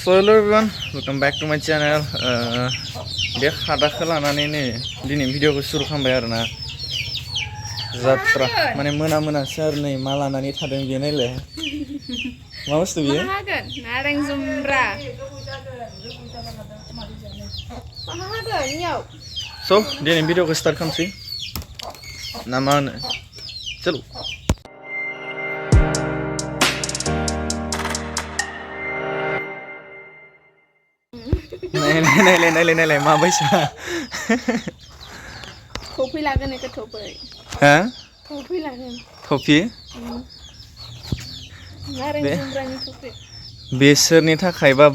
So hello everyone, welcome back to my channel. Bे खादाखौ लानानै नै दिनै भिडिअखौ सुरु खालामबाय आरोना जात्रा माने मोना मोनासो आरो नै मा लानानै थादों बे नायलाय मा बुस्थु बियो मा हागोन नारें जुम्ब्रा मा हागोन इयाव So दिनै भिडिअखौ स्टार्ट खालामसै ना मा होनो चलो नायलाय मा बायसा थफि लागोन एखो थफि हा थफि लागोन थफि नारें जुम्ब्रानि थफि बेसोरनि थाखायबा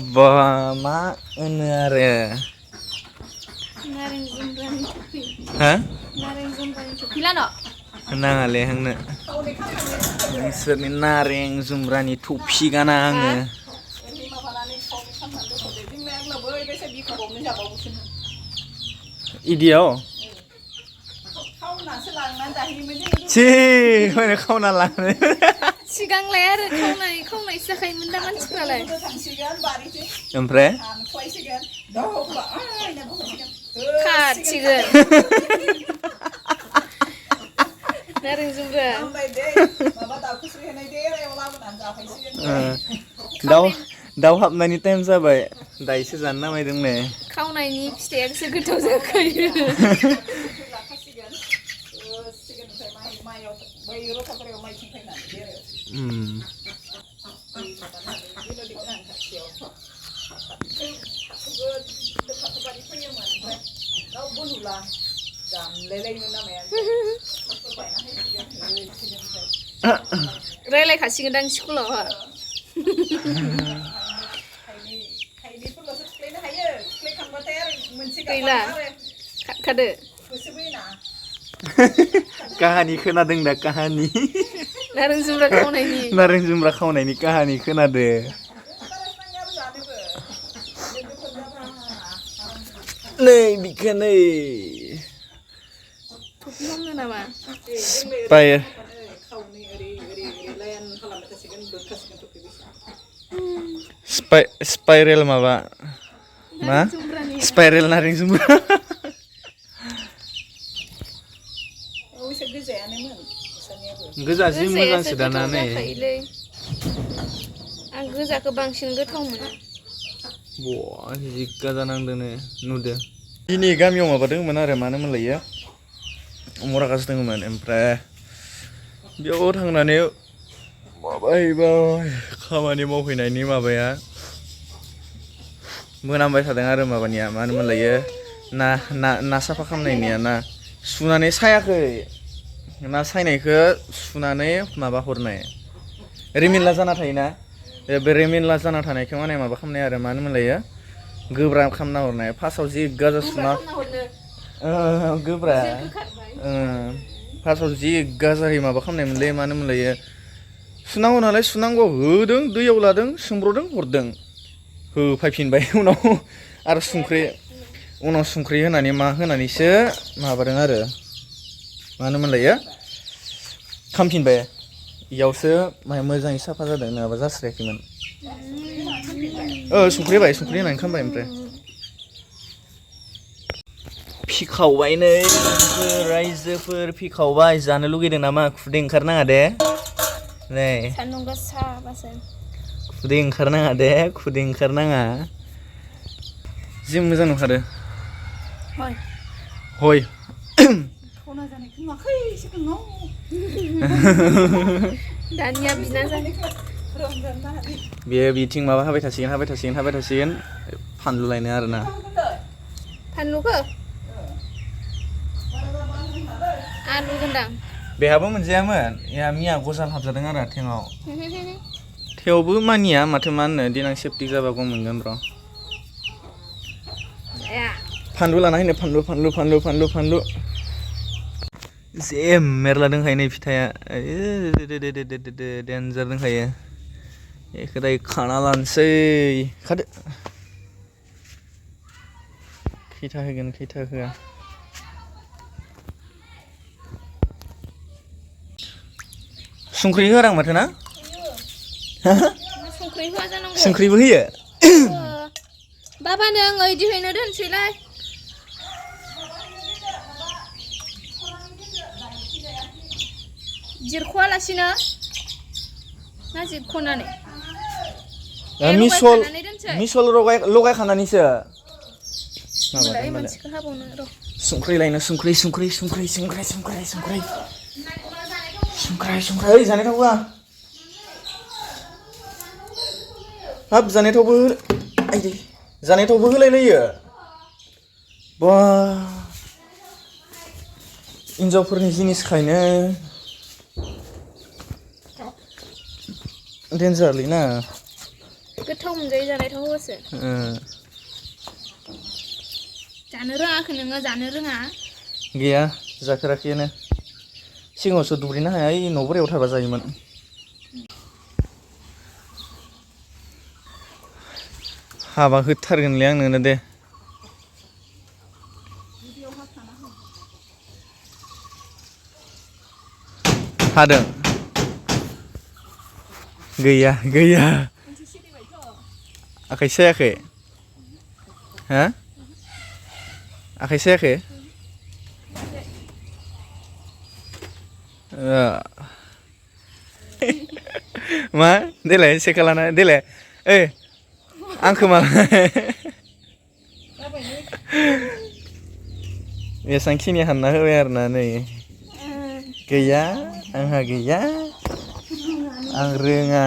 मा होनो आरो नारें जुम्ब्रानि थफि हा नारें जुम्ब्रानि थफि लानो नाङालै आंनो नोंसोरनि नारें जुम्ब्रानि थफि गाना आङो इदियाव छि माने खावना लांनो सिगांलाय आरो खावनायसो जाखायोमोन दा मानसिफ्रालाय ओमफ्राय खाथिगोन नारें जुम्ब्रा दाउ हाबनायनि टाइम जाबाय दाइसो जानो नामायदों ने खावनायनि फिथाइयासो गोथाव जाखायो रायलायखासिगोन दां स्कुलाव गैला खादो काहानि खोनादों दा काहानि नारें जुम्ब्रा खावनायनि काहानि खोनादो नै बिखो नै थफि हमनो नामा स्पाइरेल माबा मा स्पाइरेल नारें जुम्ब्रा गोजा जि मोजांसो दाना नै आं गोजाखौ बांसिन गोथाव मोनो बा जि गाजा नांदोंनो नुदो दिनै गामियाव माबादोंमोन आरो मानो मोनलायो मराकास दङमोन ओमफ्राय बेयाव थांनानै माबाहैबाय खामानि मावहैनायनि माबाया मोनामबाय थादों आरो माबानिया मानो मोनलायो ना साफा खालामनायनिया ना सुनानै सायाखै ना सायनायखौ सुनानै माबा हरनाय रिमिनला जाना थायोना बे रिमिनला जाना थानायखौ माने माबा खालामनाय आरो मानो मोनलायो गोब्राब खालामना हरनाय फार्स्टआव जि गाजा सुना गोब्राब फार्स्टआव जि गाजायै माबा खालामनाय मोनलै मानो मोनलायो सुनांगौ नालाय सुनांगौ होदों दैयाव लादों सोमब्रदों हरदों होफैफिनबाय उनाव आरो संख्रि होनानै मा होनानैसो माबादों आरो मानो मोनलायो खामफिनबाय इयावसो माने मोजाङै साफा जादों नङाबा जास्रायाखैमोन संख्रि होनानै खामबाय ओमफ्राय फिखावबाय नै रायजोफोर फिखावबाय जानो लुगैदों नामा खुदै ओंखारनाङा दे नै सान्दुं गोसाबासो खुदै ओंखारनाङा जि मोजां नुखादो हय दानिया बिना बेयो बिथिं माबा हाबाय थासिगोन फानलु लायनो आरोना फानलुखौ आलु गोनदां बेहाबो मोनजायामोन मिया गजाल हाबजादों आरो आथिङाव थेवबो मानिया माथो मा होनो देनां सेफटि जाबा गम मोनगोन र' फानलु लाना हैनो फानलु जे मेरला दंखायो नै फिथाइया देन्जार दंखायो बेखौ दायो खाना लानोसै खादो खैथा होआ संख्रि होआरां माथो ना संख्रिबो होयो बाबानो आङो इदि हैनो दोनसैलाय जिरख'वालासिनो ना जिरख'नानै मिसल लगायखानानैसो होमबालाय मोनसेखौ हाबावनो र' संख्रि लायनो संख्रि ओइ जानाय थावबा हाब जानाय थावबो आइदि जानाय थावबो होलायलायो बा हिनजावफोरनि जिनिसखायनो डेन्जारलै ना गोथाव मोनजायो जानाय थाव होबासो जानो रोङाखै नोङो जानो रोङा गैया जाफेराखैयानो सिगाङावसो दुगैनो हाया ओइ न' बोरायाव थाबा जायोमोन हाबा होथारगोनलै आं नोंनो दे हादों गैया आखाइ सायाखै हा आखाइ सायाखै मा देलाय सेखा लाना देलाय ओइ आंखो मा एसांखिनि हानना होबाय आरोना नै गैया आंहा गैया आं रोङा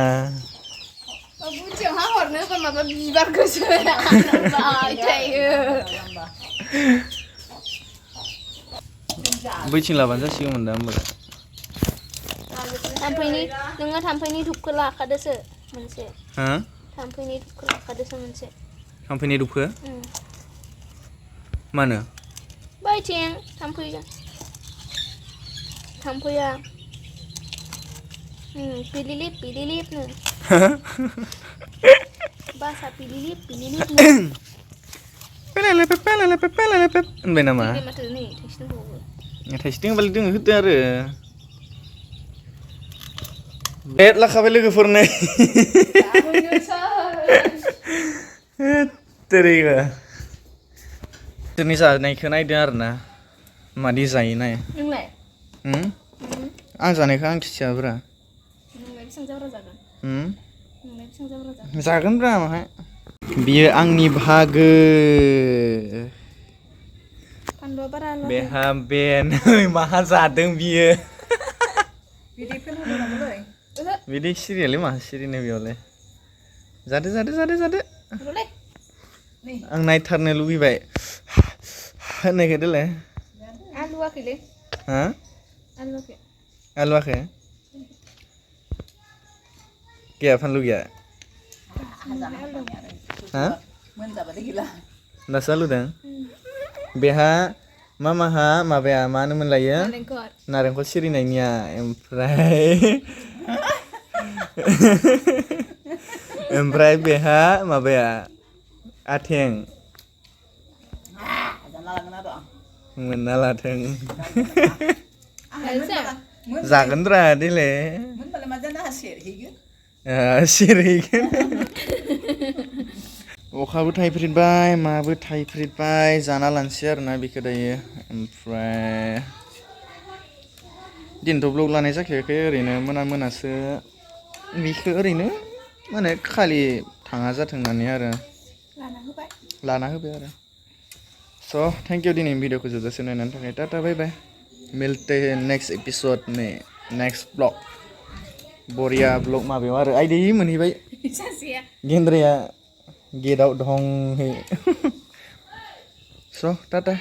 बुन्दियाव हरनो होबा माबा बिबारखौसो हानबाय थायो बैथिं लाबानो जासिगौमोन दा होमबालाय नोङो थाम्फैनि धुपखौ लाखादोसो मोनसे हा थाम्फैनि धुपखौ लाखादोसो मोनसे थाम्फैनि धुपखौ मानो बैथिं थाम्फैया पिलिलिपनो बासा पिलिलिप होनबाय नामा माथो नै थाइसे दंबावो थाइसे दंबालाय दोङो होदो आरो बेट लाखाबाय लोगोफोरनो तेरिगा जोंनि जानायखौ नायदों आरोना मादि जायो नाय नोंलाय आं जानायखौ आं खिथियाब्रा नोंलाय बेसेबां जाब्रा जागोन जागोनब्रा माहाय बियो आंनि बाहागो फानलुआ बारा बेहा बे नै माहा जादों बियो बिदि सिरियालै माहा सिरिनो बेयावलाय जादो आं नायथारनो लुगैबाय होननायखौ देलाय आलुआखैलै हा आलुआखै गैया फानलु गैया हा दासो आलुदों बेहा मामाहा माबाया मा होनोमोन लायो नारेंखल सिरिनायनिया ओमफ्राय बेहा माबाया आथें मोनना लाथों जागोनब्रा देले सेरहैगोन अखाबो थाइफ्रिदबाय माबो थाइफ्रिदबाय जाना लानोसै आरोना बेखौ दायो ओमफ्राय दिनैथ' ब्लग लानाय जाखायाखै ओरैनो मोनासो बेखौ ओरैनो माने खालि थाङा जाथों होननानै आरो लाना होबाय आरो स' थेंक इउ दिनै भिडिअखौ जोबजासे नायनायनि थाखाय टाटा बाय बाय मिलते हैं नेक्स्ट एपिसोड में नेक्स्ट ब्लग बरिया ब्लग माबायाव आरो आइदै मोनहैबाय गेन्द्राया गेटआव दं स' टाटा